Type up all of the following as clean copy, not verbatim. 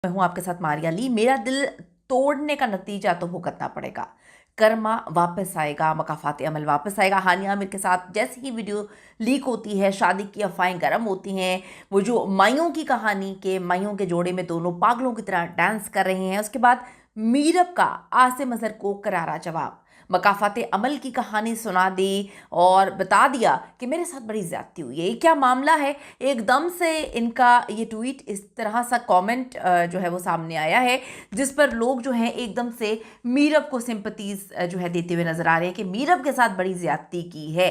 मैं हूं आपके साथ मारिया ली। मेरा दिल तोड़ने का नतीजा तो भुगतना पड़ेगा। कर्मा वापस आएगा, मकाफात अमल वापस आएगा। हानिया आमिर के साथ जैसे ही वीडियो लीक होती है, शादी की अफवाहें गर्म होती हैं। वो जो माइयों की कहानी के माइयों के जोड़े में दोनों पागलों की तरह डांस कर रहे हैं, उसके बाद मीरब का आसिम अजहर को करारा जवाब। मकाफात अमल की कहानी सुना दी और बता दिया कि मेरे साथ बड़ी ज्यादती हुई है। ये क्या मामला है? एकदम से इनका ये ट्वीट, इस तरह सा कमेंट जो है वो सामने आया है, जिस पर लोग जो हैं एकदम से मीरब को सिंपतीज जो है देते हुए नजर आ रहे हैं कि मीरब के साथ बड़ी ज्यादती की है।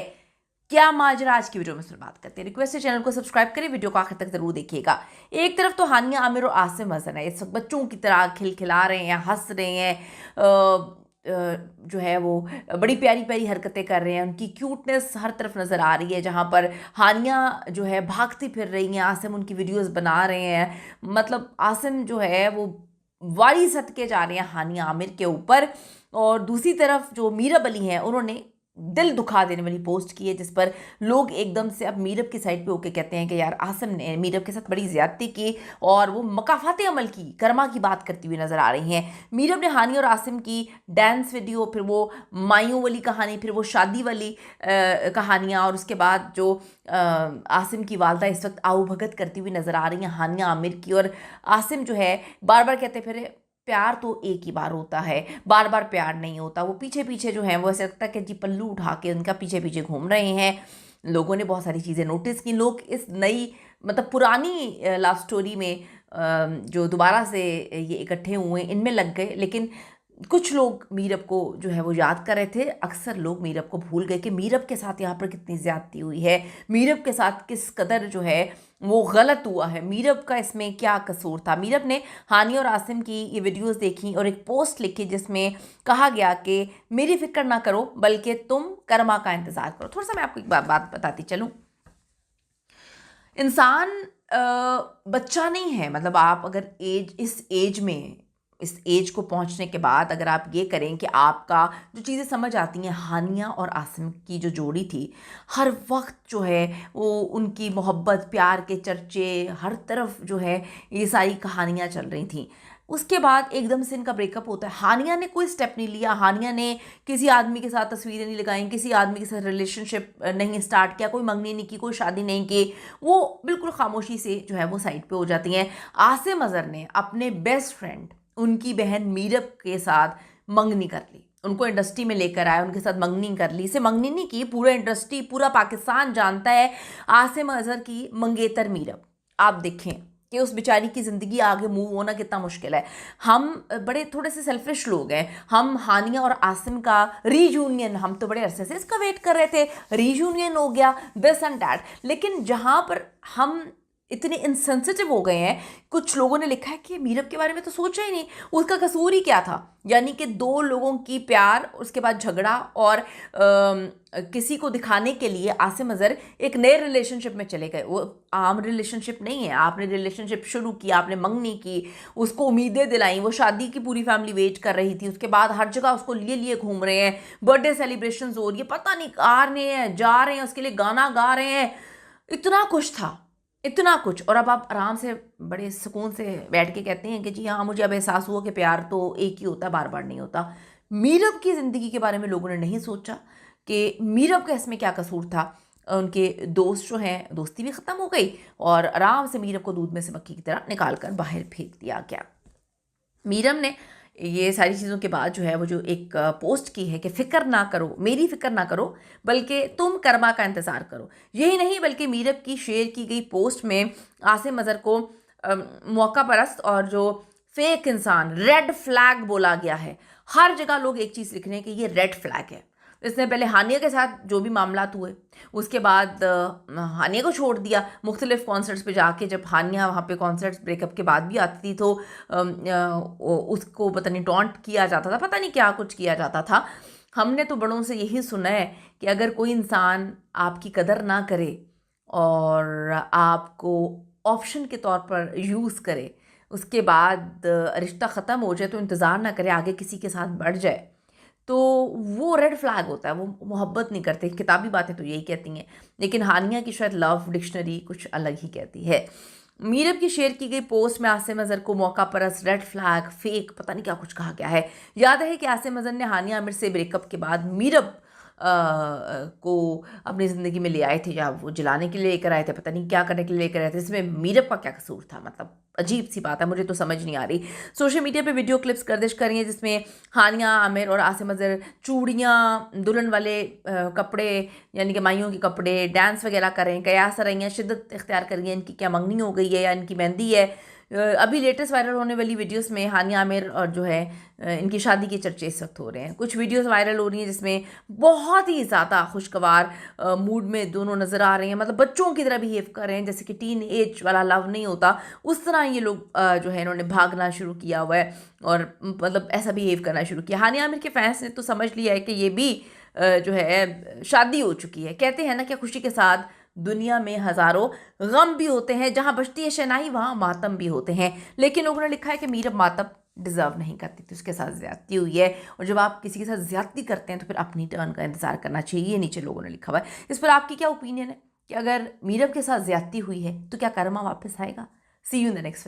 क्या माजरा, आज की वीडियो में बात करते हैं। रिक्वेस्ट है चैनल को सब्सक्राइब करें, वीडियो को आखिर तक जरूर देखिएगा। एक तरफ तो हानिया आमिर और आसिम अजहर है, इस वक्त बच्चों की तरह खिलखिला रहे हैं, हंस रहे हैं, जो है वो बड़ी प्यारी प्यारी हरकतें कर रहे हैं। उनकी क्यूटनेस हर तरफ नज़र आ रही है। जहाँ पर हानिया जो है भागती फिर रही हैं, आसिम उनकी वीडियोस बना रहे हैं। मतलब आसिम जो है वो वारी सदके जा रहे हैं हानिया आमिर के ऊपर। और दूसरी तरफ जो मीरब अली हैं, उन्होंने दिल दुखा देने वाली पोस्ट की है, जिस पर लोग एकदम से अब मीरब की साइड पे होके कहते हैं कि यार आसिम ने मीरब के साथ बड़ी ज्यादती की, और वो मकाफात अमल की, कर्मा की बात करती हुई नजर आ रही हैं। मीरब ने हानि और आसिम की डांस वीडियो, फिर वो माइयों वाली कहानी, फिर वो शादी वाली कहानियाँ, और उसके बाद जो आसिम की वालदा इस वक्त आओ भगत करती हुई नजर आ रही हैं हानिया आमिर की। और आसिम जो है बार बार कहते फिर प्यार तो एक ही बार होता है, बार बार प्यार नहीं होता। वो पीछे पीछे जो है वो ऐसा लगता है कि जी पल्लू उठा के उनका पीछे पीछे घूम रहे हैं। लोगों ने बहुत सारी चीज़ें नोटिस की। लोग इस नई, मतलब पुरानी लव स्टोरी में जो दोबारा से ये इकट्ठे हुए इनमें लग गए, लेकिन कुछ लोग मीरब को जो है वो याद कर रहे थे। अक्सर लोग मीरब को भूल गए कि मीरब के साथ यहाँ पर कितनी ज्यादती हुई है, मीरब के साथ किस कदर जो है वो गलत हुआ है, मीरब का इसमें क्या कसूर था। मीरब ने हानि और आसिम की ये वीडियोस देखी और एक पोस्ट लिखी जिसमें कहा गया कि मेरी फिक्र ना करो, बल्कि तुम कर्मा का इंतज़ार करो। थोड़ा सा मैं आपको एक बात बताती चलूँ। इंसान बच्चा नहीं है। मतलब आप अगर इस एज को पहुंचने के बाद अगर आप ये करें कि आपका जो चीज़ें समझ आती हैं, हानिया और आसिम की जो जोड़ी थी, हर वक्त जो है वो उनकी मोहब्बत प्यार के चर्चे, हर तरफ जो है ये सारी कहानियाँ चल रही थी। उसके बाद एकदम से इनका ब्रेकअप होता है। हानिया ने कोई स्टेप नहीं लिया, हानिया ने किसी आदमी के साथ तस्वीरें नहीं लगाई, किसी आदमी के साथ रिलेशनशिप नहीं स्टार्ट किया, कोई मंगनी नहीं की, कोई शादी नहीं की। वो बिल्कुल खामोशी से जो है वो साइड पे हो जाती हैं। आसिम अजहर ने अपने बेस्ट फ्रेंड, उनकी बहन मीरब के साथ मंगनी कर ली, उनको इंडस्ट्री में लेकर आया, उनके साथ मंगनी कर ली। इसे मंगनी नहीं की, पूरा इंडस्ट्री, पूरा पाकिस्तान जानता है आसिम अजहर की मंगेतर मीरब। आप देखें कि उस बेचारी की ज़िंदगी आगे मूव होना कितना मुश्किल है। हम बड़े थोड़े से सेल्फिश लोग हैं। हम हानिया और आसिम का रीयूनियन, हम तो बड़े अरसे से इसका वेट कर रहे थे, रीयूनियन हो गया, दिस एंड दैट। लेकिन जहाँ पर हम इतने इनसेंसिटिव हो गए हैं, कुछ लोगों ने लिखा है कि मीरब के बारे में तो सोचा ही नहीं, उसका कसूर ही क्या था। यानी कि दो लोगों की प्यार, उसके बाद झगड़ा, और किसी को दिखाने के लिए आसिम अजहर एक नए रिलेशनशिप में चले गए। वो आम रिलेशनशिप नहीं है। आपने रिलेशनशिप शुरू किया, आपने मंगनी की, उसको उम्मीदें दिलाई, वो शादी की पूरी फैमिली वेट कर रही थी, उसके बाद हर जगह उसको लिए लिए घूम रहे हैं, बर्थडे सेलिब्रेशन हो रही है, पता नहीं आ रहे हैं जा रहे हैं, उसके लिए गाना गा रहे हैं, इतना कुछ था, इतना कुछ। और अब आप आराम से बड़े सुकून से बैठ के कहते हैं कि जी हाँ, मुझे अब एहसास हुआ कि प्यार तो एक ही होता है, बार बार नहीं होता। मीरब की ज़िंदगी के बारे में लोगों ने नहीं सोचा कि मीरब का इसमें क्या कसूर था। उनके दोस्त जो हैं, दोस्ती भी ख़त्म हो गई, और आराम से मीरब को दूध में से मक्खी की तरह निकाल कर बाहर फेंक दिया गया। मीरब ने ये सारी चीज़ों के बाद जो है वो जो एक पोस्ट की है कि फ़िक्र ना करो, मेरी फ़िक्र ना करो, बल्कि तुम कर्मा का इंतज़ार करो। यही नहीं, बल्कि मीरब की शेयर की गई पोस्ट में आसिम अजहर को मौका परस्त और जो फेक इंसान, रेड फ्लैग बोला गया है। हर जगह लोग एक चीज़ लिख रहे हैं कि ये रेड फ्लैग है। इसने पहले हानिया के साथ जो भी मामलात हुए, उसके बाद हानिया को छोड़ दिया मुख्तलिफ कॉन्सर्ट्स पे जाके। जब हानिया वहाँ पे कॉन्सर्ट्स ब्रेकअप के बाद भी आती थी तो उसको पता नहीं टॉन्ट किया जाता था, पता नहीं क्या कुछ किया जाता था। हमने तो बड़ों से यही सुना है कि अगर कोई इंसान आपकी कदर ना करे और आपको ऑप्शन के तौर पर यूज़ करे, उसके बाद रिश्ता ख़त्म हो जाए तो इंतज़ार ना करे, आगे किसी के साथ बढ़ जाए, तो वो रेड फ्लैग होता है, वो मोहब्बत नहीं करते। किताबी बातें तो यही कहती हैं, लेकिन हानिया की शायद लव डिक्शनरी कुछ अलग ही कहती है। मीरब की शेयर की गई पोस्ट में आसिम अजहर को मौका परस, रेड फ्लैग, फेक, पता नहीं क्या कुछ कहा गया है। याद है कि आसिम अजहर ने हानिया आमिर से ब्रेकअप के बाद मीरब को अपनी ज़िंदगी में ले आए थे, या वो जलाने के लिए लेकर आए थे, पता नहीं क्या करने के लिए लेकर आए थे। इसमें मीरब का क्या कसूर था? मतलब अजीब सी बात है, मुझे तो समझ नहीं आ रही। सोशल मीडिया पे वीडियो क्लिप्स गर्दिश कर रही हैं जिसमें हानिया आमिर और आसिम अजहर चूड़ियाँ, दुल्हन वाले कपड़े यानी कि माइयों के कपड़े, डांस वगैरह कर रहे हैं, कयास रही हैं, शिद्दत इख्तियार कर रही हैं। इनकी क्या मंगनी हो गई है या इनकी मेहंदी है? अभी लेटेस्ट वायरल होने वाली वीडियोस में हानिया आमिर और जो है इनकी शादी के चर्चे इस वक्त हो रहे हैं। कुछ वीडियोस वायरल हो रही हैं जिसमें बहुत ही ज़्यादा खुशगवार मूड में दोनों नज़र आ रहे हैं, मतलब बच्चों की तरह बिहेव कर रहे हैं, जैसे कि टीन एज वाला लव नहीं होता उस तरह ये लोग जो है इन्होंने भागना शुरू किया हुआ है और मतलब ऐसा बिहेव करना शुरू किया। हानिया आमिर के फैंस ने तो समझ लिया है कि ये भी जो है शादी हो चुकी है। कहते हैं ना कि खुशी के साथ दुनिया में हज़ारों गम भी होते हैं, जहाँ बजती है शहनाई वहाँ मातम भी होते हैं। लेकिन लोगों ने लिखा है कि मीरब मातम डिज़र्व नहीं करती थी, उसके साथ ज़्यादती हुई है, और जब आप किसी के साथ ज़्यादती करते हैं तो फिर अपनी टर्न का इंतज़ार करना चाहिए। नीचे लोगों ने लिखा हुआ है। इस पर आपकी क्या ओपिनियन है कि अगर मीरब के साथ ज़्यादती हुई है तो क्या कर्मा वापस आएगा? See you in the next video.